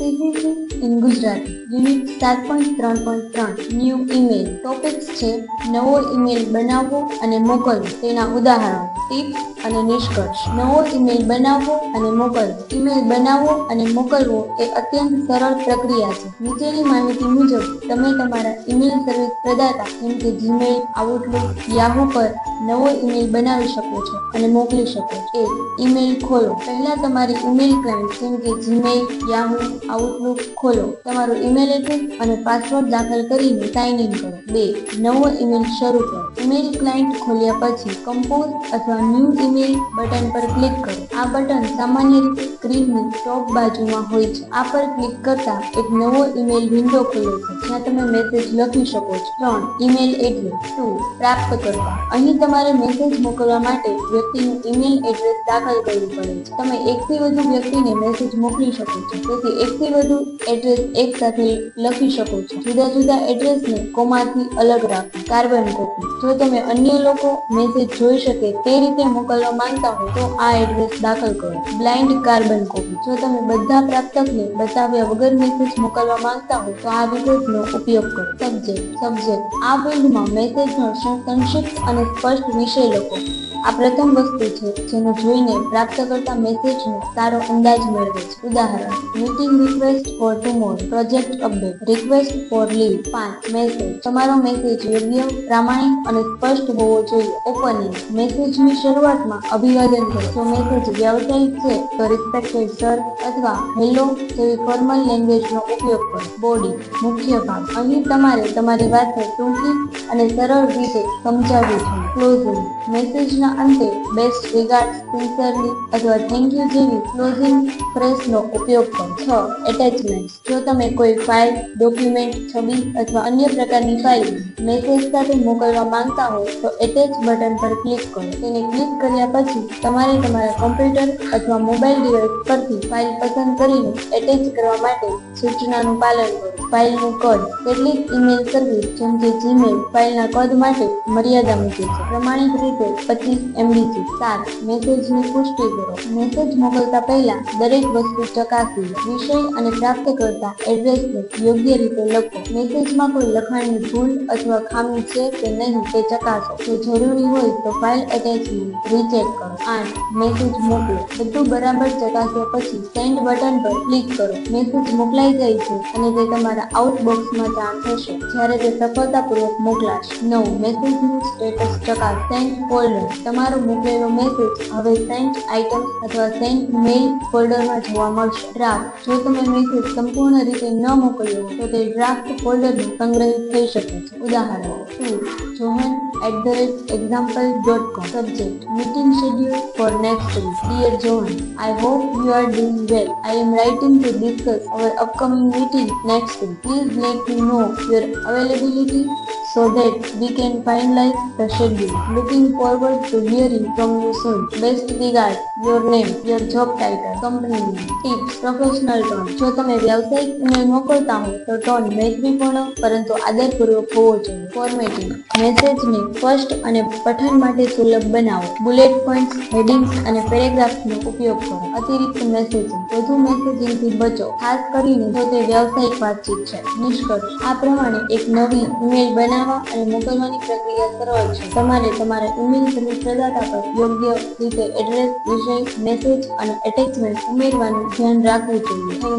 CCC in Gujarati, Unit 7.3.3 new email. Topics છે નવો email બનાવવો અને મોકલવો, તેના ઉદાહરણો, ટિપ્સ અને નિષ્કર્ષ. નવો ઈમેલ બનાવવો અને મોકલવો. ઈમેલ બનાવવો અને મોકલવો એ અત્યંત સરળ પ્રક્રિયા છે. નીચેની માહિતી મુજબ તમે તમારા ઈમેલ સર્વિસ પ્રદાતા જેમ કે જીમેલ, આઉટલુક, યાહૂ પર નવો ઈમેલ બનાવી શકો છો અને મોકલી શકો છો. ઈમેલ ખોલો. પહેલા તમારી ઈમેલ ક્લાયન્ટ જેમ કે જીમેલ, યાહૂ, આઉટલુક ખોલો. તમારું ઈમેલ એડ્રેસ અને પાસવર્ડ દાખલ કરીને સાઇન ઇન કરો. 2. નવો ઈમેલ શરૂ કરો. ઈમેલ ક્લાયન્ટ ખોલ્યા પછી કમ્પોઝ અથવા ન્યૂ ઈમેલ બટન પર ક્લિક કરો. આ બટન સામાન્ય રીતે સ્ક્રીનની ટોપ બાજુમાં હોય છે. આ પર ક્લિક કરતા એક નવો ઈમેલ વિન્ડો ખુલે છે જ્યાં તમે મેસેજ લખી શકો છો. 3. Email address. 2. પ્રાપ્તકર્તા. અહીં તમારે મેસેજ મોકલવા માટે વ્યક્તિનું ઈમેલ એડ્રેસ દાખલ કરવું પડે છે. તમે એકથી વધુ વ્યક્તિને મેસેજ મોકલી શકો છો, તેથી એકથી વધુ એડ્રેસ એક સાથે લખી શકો છો. જુદા જુદા એડ્રેસને કોમાથી અલગ રાખો. Carbon copy. જો તમે અન્ય લોકો મેસેજ જોઈ શકે તે રીતે મોકલવા માંગતા હો તો આ એડ્રેસ દાખલ કરો. Blind carbon copy. જો તમે બધા પ્રાપ્તકને બતાવ્યા વગર મેસેજ મોકલવા માંગતા હો તો આ વિકલ્પનો ઉપયોગ કરો. સબ્જેક્ટ. આ ફિલ્ડમાં મેસેજનો સંક્ષિપ્ત અને સ્પષ્ટ વિષય લખો. આ પ્રથમ વસ્તુ છે જેને જોઈને પ્રાપ્તકર્તા મેસેજનો સારો અંદાજ મેળવે છે. ઉદાહરણ: meeting request for tomorrow, project update, request for leave. 5. Message. તમારો મેસેજ યોગ્ય, પ્રામાણિક અને સ્પષ્ટ હોવો જોઈએ. ઓપનિંગ. મેસેજની શરૂઆતમાં અભિવાદન કરો. જો મેસેજ વ્યાવસાયિક છે તો રિસ્પેક્ટેડ સર અથવા હેલો જેવી ફોર્મલ લેંગ્વેજનો ઉપયોગ કરો. બોડી. મુખ્ય ભાગ. અહીં તમારે તમારી વાતને ટૂંકી અને સરળ રીતે સમજાવવી જોઈએ. ક્લોઝિંગ. મેસેજના અંતે બેસ્ટ રિગાર્ડ્સ, સિન્સિયરલી અથવા થેન્ક યુ જેવી ક્લોઝિંગ ફ્રેઝનો ઉપયોગ કરો. 6. એટેચમેન્ટ. જો તમે કોઈ ફાઇલ, ડોક્યુમેન્ટ, છબી અથવા અન્ય પ્રકારની ફાઇલ મેસેજ સાથે મોકલવા માંગતા હો તો એટેચ બટન પર ક્લિક કરો. તેને ક્લિક કર્યા પછી તમારે તમારા કમ્પ્યુટર અથવા મોબાઈલ ડિવાઇસ પરથી ફાઇલ પસંદ કરીને એટેચ કરવા માટે સૂચનાનું પાલન કરો. ફાઇલનું કદ. કેટલીક ઈમેલ સર્વિસ જેમ કે જીમેલ ફાઇલના કદ માટે મર્યાદા મૂકે છે, પ્રમાણિક રીતે 25 MB છે. 7. મેસેજની પુષ્ટિ કરો. મેસેજ મોકલતા પહેલા દરેક વસ્તુ ચકાસી લો. વિષય અને પ્રાપ્તકર્તા એડ્રેસને યોગ્ય રીતે લખો. મેસેજમાં કોઈ લખાણની ભૂલ અથવા ખામી છે કે નહીં તે ચકાસો. જો જરૂરી હોય તો ફાઇલ એટેચમેન્ટ રીચેક કરો. 8. મેસેજ મોકલો. બધું બરાબર ચકાસ્યા પછી સેન્ડ બટન પર ક્લિક કરો. મેસેજ મોકલાઈ જાય છે અને તે તમારા આઉટબોક્સમાં જાણ થશે જ્યારે તે સફળતાપૂર્વક મોકલાશે. 9. મેસેજનું સ્ટેટસ ચકાસો. Sent folder. તમારો મોકલેલો મેસેજ હવે સેન્ટ આઇટમ્સ અથવા સેન્ટ મેઇલ ફોલ્ડરમાં જોવા મળશે. ડ્રાફ્ટ. જો તમે મેસેજ સંપૂર્ણ રીતે ન મોકલ્યો તો તે ડ્રાફ્ટ ફોલ્ડરમાં સંગ્રહિત થઈ શકે છે. ઉદાહરણ: johan@example.com. Subject: Meeting schedule for next week. Dear Johan, I hope you are doing well. I am writing to discuss our upcoming meeting next week. Please let me know your availability so that we can finalize the schedule. Looking forward to hearing from you soon. Best regards. Your name, your job title, company name. Tips: Professional tone. જો તમે વ્યાવસાયિક email મોકલતા હો તો tone મૈત્રીપૂર્ણ પરંતુ આદરપૂર્વક હોવો જોઈએ. ફોર્મેટિંગ. મેસેજને સ્પષ્ટ અને પઠન માટે સુલભ બનાવો. બુલેટ પોઇન્ટ્સ, હેડિંગ્સ અને પેરેગ્રાફ્સનો ઉપયોગ કરો. અતિરિક્ત મેસેજિંગ. વધુ મેસેજિંગથી બચો, ખાસ કરીને જો તે વ્યાવસાયિક વાતચીત છે. નિષ્કર્ષ. આ પ્રમાણે એક નવી ઈમેલ બનાવવા અને મોકલવાની પ્રક્રિયા સરળ છે. તમારે તમારા ઈમેલ સર્વિસ પ્રદાતા પર યોગ્ય રીતે એડ્રેસ, વિષય, મેસેજ અને એટેચમેન્ટ ઉમેરવાનું ધ્યાન રાખવું જોઈએ. Thank you.